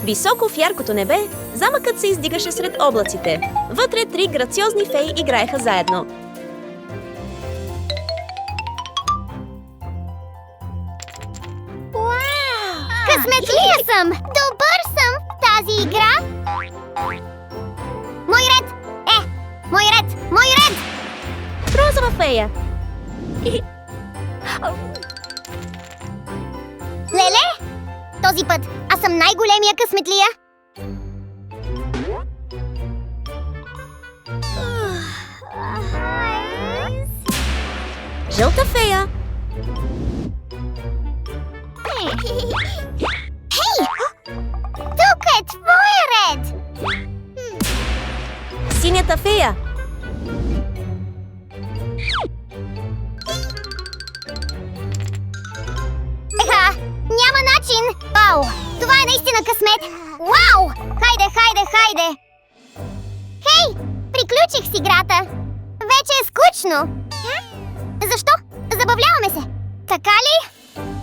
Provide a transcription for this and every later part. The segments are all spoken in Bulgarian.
Високо в яркото небе, замъкът се издигаше сред облаците. Вътре 3 грациозни феи играеха заедно. Късметлия съм! Добър съм в тази игра! Мой ред! Мой ред! Мой ред! Розова фея! Леле! Този път аз съм най-големия късметлия! Жълта фея! Хей! Тук е твоя ред! Синята фея! Няма начин! Вау! Това е наистина късмет! Вау! Хайде! Хей! Приключих с играта! Вече е скучно! Защо? Забавляваме се! Така ли?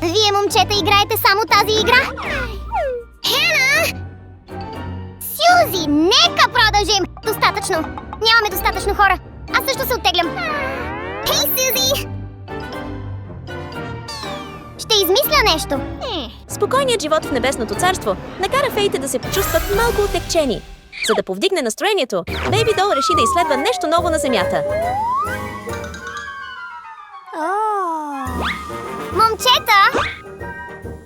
Вие, момчета, играете само тази игра? Хена! Сюзи, нека продължим! Достатъчно! Нямаме достатъчно хора! Аз също се оттеглям! Хей, Сюзи! Ще измисля нещо! Спокойният живот в Небесното царство накара феите да се почувстват малко отекчени. За да повдигне настроението, Бейби Дол реши да изследва нещо ново на Земята. Момчета!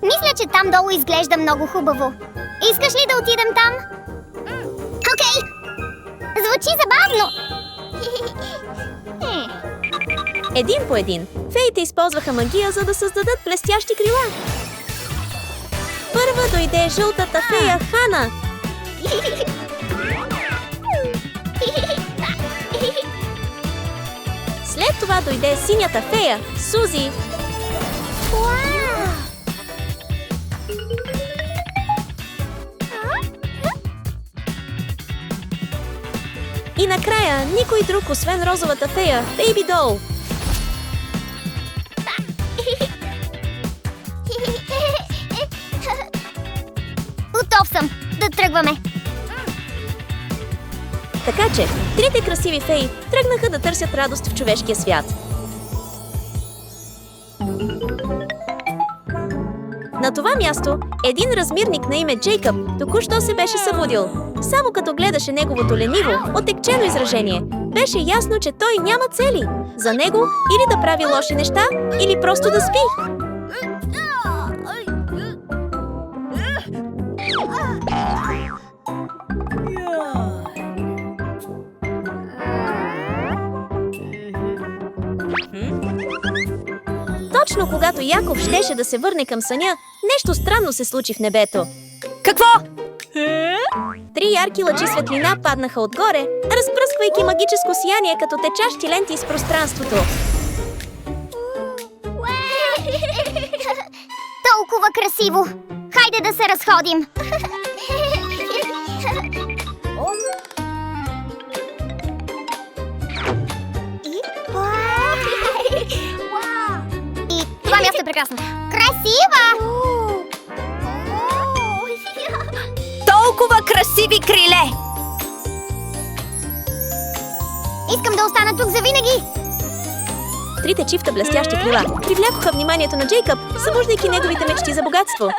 Мисля, че там долу изглежда много хубаво. Искаш ли да отидем там? Окей! Звучи забавно! Един по един, феите използваха магия, за да създадат блестящи крила. Първа дойде жълтата фея Хана. След това дойде синята фея Сузи. И накрая никой друг, освен розовата фея Бейби Дол. Готов съм! Да тръгваме! Така че, трите красиви феи тръгнаха да търсят радост в човешкия свят. На това място, един размирник на име Джейкъб току-що се беше събудил. Само като гледаше неговото лениво, отекчено изражение, беше ясно, че той няма цели. За него или да прави лоши неща, или просто да спи. Точно когато Яков щеше да се върне към съня, нещо странно се случи в небето. Какво? 3 ярки лъчи светлина паднаха отгоре, разпръсквайки магическо сияние като течащи ленти из пространството. Толкова красиво! Хайде да се разходим! И това място е прекрасно! Красива! Толкова красиви криле! Искам да остана тук завинаги! Трите чифта блестящи крила привлякоха вниманието на Джейкъб, събуждайки неговите мечти за богатство.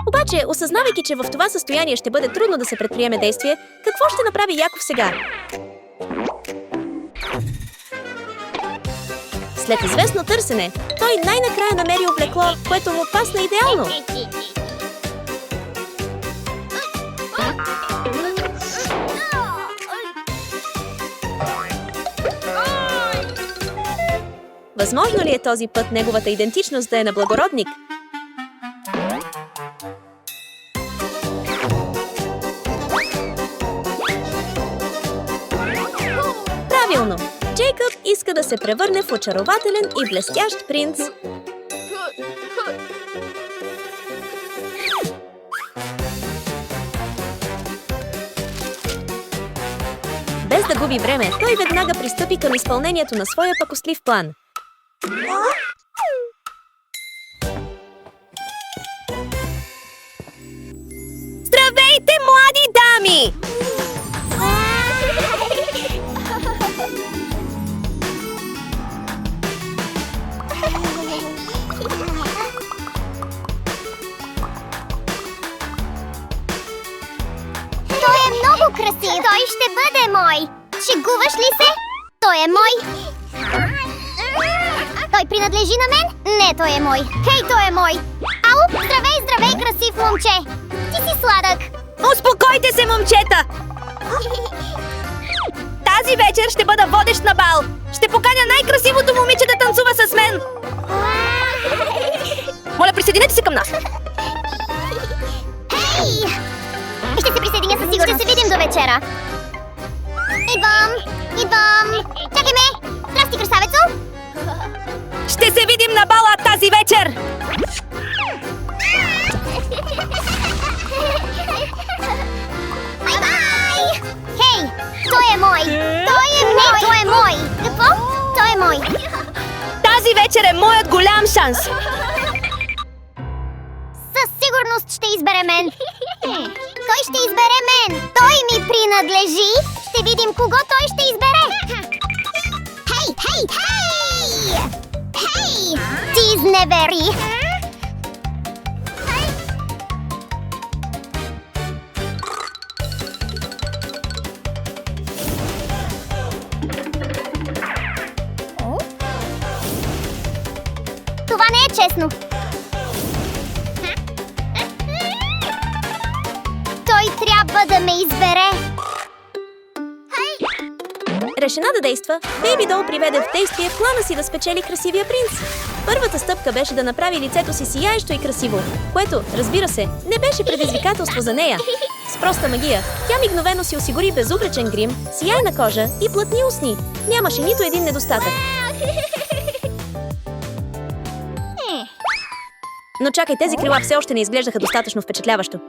Обаче, осъзнавайки, че в това състояние ще бъде трудно да се предприеме действие, какво ще направи Яков сега? След известно търсене, той най-накрая намери облекло, което му пасна идеално. Възможно ли е този път неговата идентичност да е на благородник? Правилно! Джейкъб иска да се превърне в очарователен и блестящ принц. Без Без да губи време, той веднага пристъпи към изпълнението на своя пакостлив план. Здравейте, млади дами! Той е много красив! Той ще бъде мой! Шегуваш ли се? Той е мой! Той принадлежи на мен? Не, той е мой! Хей, той е мой! Ау, здравей, здравей, красив момче! Ти си сладък! Успокойте се, момчета! Тази вечер ще бъда водещ на бал! Ще поканя най-красивото момиче да танцува с мен! Моля, присъединете се към нас! Хей! Ще се присъединя със сигурност. Ще се видим до вечера. Идвам! Идвам! Чакай ме! Здрасти, красавецо! Ще се видим на бала тази вечер! Бай-бай! Хей! Той е мой! Той е мой! Не, той е мой! Какво? Той е мой! Тази вечер е моят голям шанс! Със сигурност ще избере мен! Той ще избере мен! Той ми принадлежи! Ще видим кого той ще избере! Хей, хей, хей! Хей! Ти изневери! Това не е честно! Той трябва да ме избере! Решена да действа, Бейби Дол приведе в действие плана си да спечели красивия принц. Първата стъпка беше да направи лицето си сияещо и красиво, което, разбира се, не беше предизвикателство за нея. С проста магия, тя мигновено си осигури безупречен грим, сияйна кожа и плътни устни. Нямаше нито един недостатък. Но чакай, тези крила все още не изглеждаха достатъчно впечатляващо.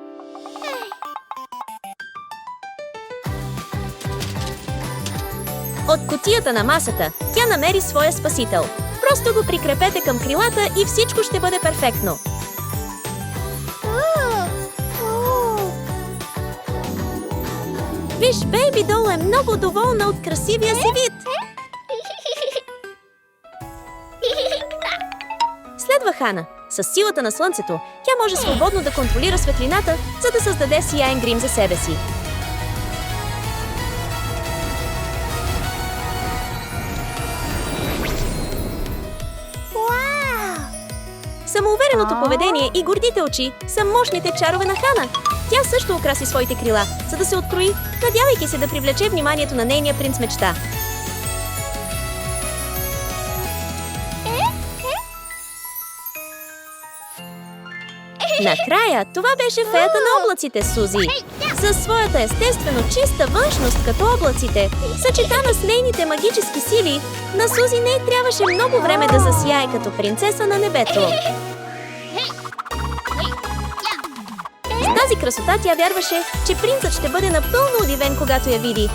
От кутията на масата тя намери своя спасител. Просто го прикрепете към крилата и всичко ще бъде перфектно. Виж, Бейби Дол е много доволна от красивия си вид. Следва Хана. С силата на слънцето, тя може свободно да контролира светлината, за да създаде сияен грим за себе си. Самоувереното поведение и гордите очи са мощните чарове на Хана. Тя също украси своите крила, за да се открои, надявайки се да привлече вниманието на нейния принц мечта. Накрая, това беше феята на облаците Сузи. Със своята естествено чиста външност като облаците, съчетана с нейните магически сили, на Сузи не трябваше много време да засияе като принцеса на небето. С тази красота тя вярваше, че принцът ще бъде напълно удивен, когато я види.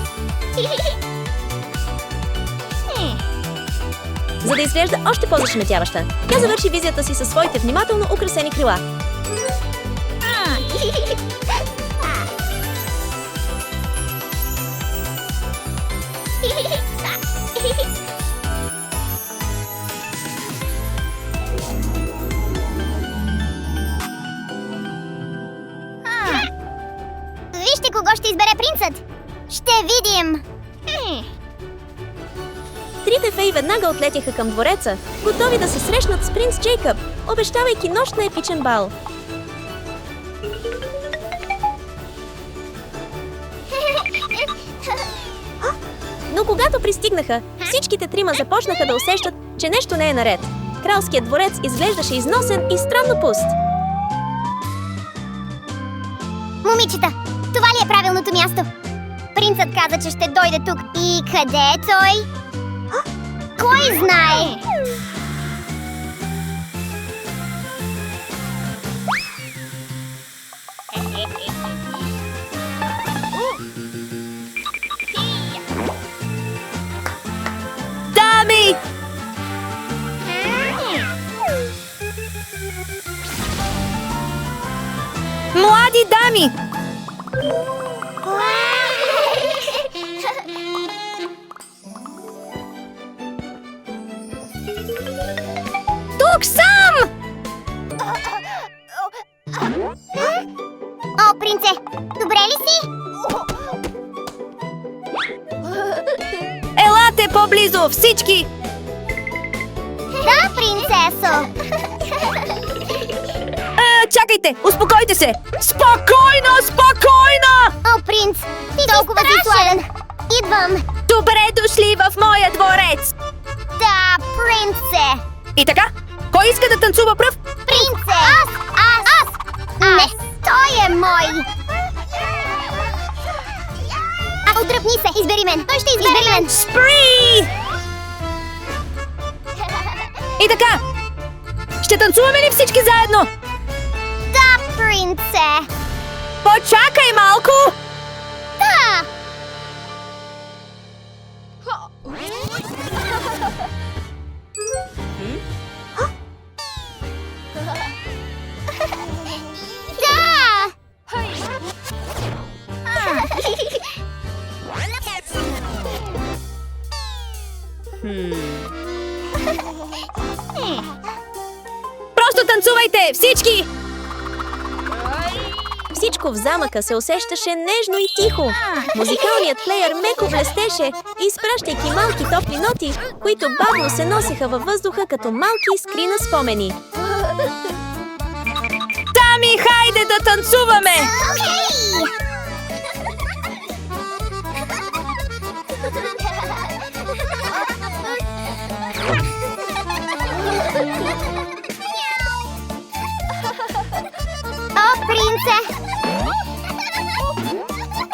За да изглежда още по-зашеметяваща, тя завърши визията си със своите внимателно украсени крила. Вижте кого ще избере принцът! Ще видим! Трите феи веднага отлетяха към двореца, готови да се срещнат с принц Джейкъб, обещавайки нощ на епичен бал. Но когато пристигнаха, всичките трима започнаха да усещат, че нещо не е наред. Кралският дворец изглеждаше износен и странно пуст. Момичета, това ли е правилното място? Принцът каза, че ще дойде тук. И къде е той? Кой знае? млади дами! Тук съм! О, принце, добре ли си? Елате по-близо, всички! Да, принцесо! Чакайте, успокойте се! Спокойно, спокойно! О, принц, ти толкова си сладен! Идвам! Добре дошли в моя дворец! Да, принце! И така, кой иска да танцува пръв? Принце! Аз! Не, той е мой! Отдръпни се, избери мен! Той ще избери мен! Спри! И така, ще танцуваме ли всички заедно? Да, принце! Почакай малко! Да! Да! Просто танцувайте, всички! Всичко в замъка се усещаше нежно и тихо. Музикалният плеер меко блестеше, изпращайки малки топли ноти, които бавно се носеха във въздуха като малки искри на спомени. Дами, хайде да танцуваме! О, принце!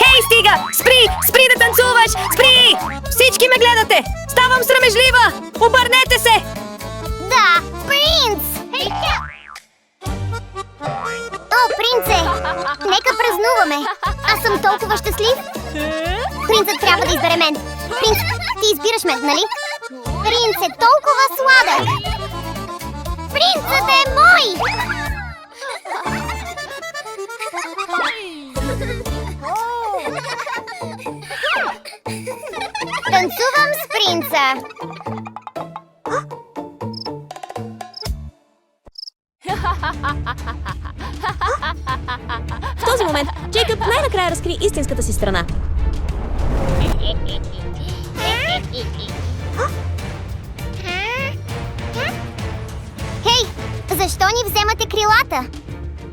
Хей, стига! Спри! Спри да танцуваш! Спри! Всички ме гледате! Ставам срамежлива! Обърнете се! Да, принц! О, принце! Нека празнуваме! Аз съм толкова щастлив! Принцът трябва да избере мен! Принц, ти избираш мен, нали? Принц е толкова сладък! Принцът е мой! Танцувам с принца! В този момент Джейкъб най-накрая разкри истинската си страна. Хей, защо ни вземате крилата?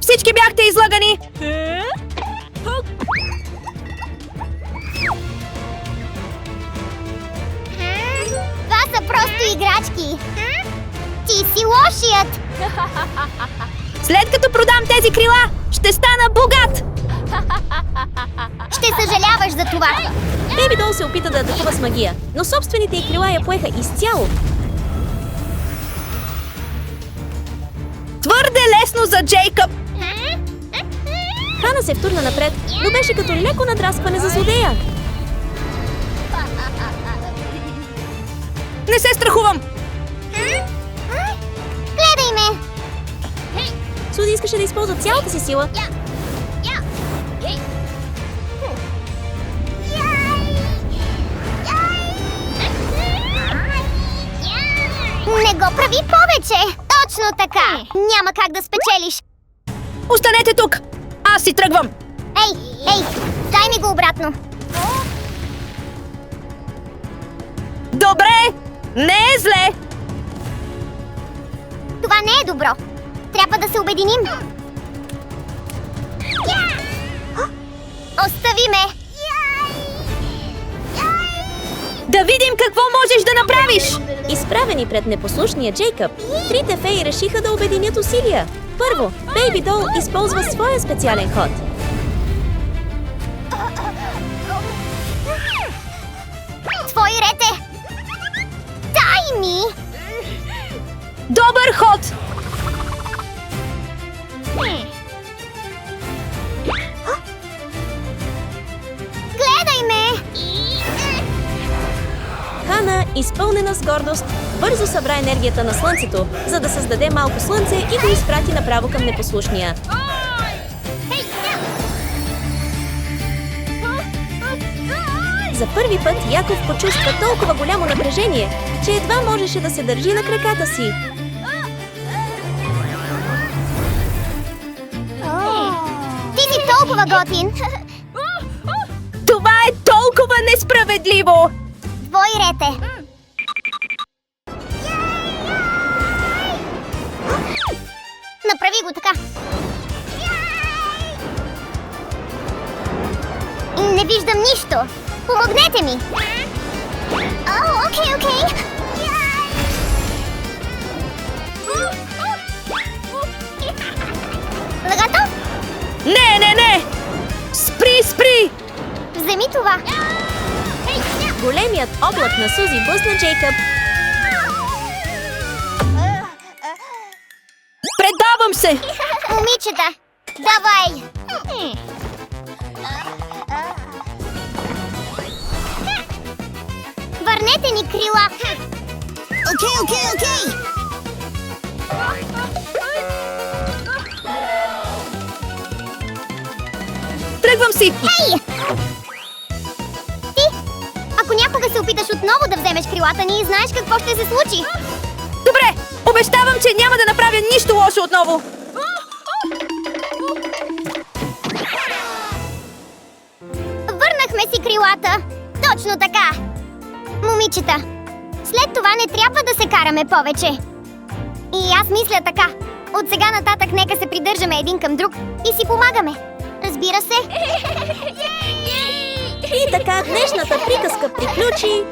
Всички бяхте излагани! Това са просто играчки! Ти си лошият! След като продам тези крила, ще стана богат! Ще съжаляваш за това! Бейби Дол се опита да атакува с магия, но собствените й крила я поеха изцяло. Твърде лесно за Джейкъб! Хана се втурна напред, но беше като леко надраскване за злодея. Не се страхувам! Гледай ме! Суди искаше да използва цялата си сила, Не го прави повече! Точно така! Няма как да спечелиш! Останете тук! Аз си тръгвам! Ей, дай ми го обратно! Добре! Не е зле! Това не е добро! Трябва да се обединим! Остави ме! Да видим какво можеш да направиш! изправени пред непослушния Джейкъб. Трите феи решиха да обединят усилия. Първо, Бейби Дол използва своя специален ход. Твой ред е! Дай ми! Добър ход! Гледай ме! Хана, изпълнена с гордост, бързо събра енергията на слънцето, за да създаде малко слънце и го изпрати направо към непослушния. За първи път Яков почувства толкова голямо напрежение, че едва можеше да се държи на краката си. Ти си толкова готин! Това е толкова несправедливо! Двойрете! Направи го така! Не виждам нищо! Помогнете ми! О, окей! Лъгато? Не! Спри! Вземи това! Големият облак на Сузи блъсна Джейкъб. Предавам се! Момичета, давай! Върнете ни крила! Окей! Тръгвам си! Ей! Ти, ако някога се опиташ отново да вземеш крилата ни, знаеш какво ще се случи. Добре! Обещавам, че няма да направя нищо лошо отново! Върнахме си крилата. Точно така. Момичета, след това не трябва да се караме повече. И аз мисля така. От сега нататък нека се придържаме един към друг и си помагаме. Разбира се. И така днешната приказка приключи.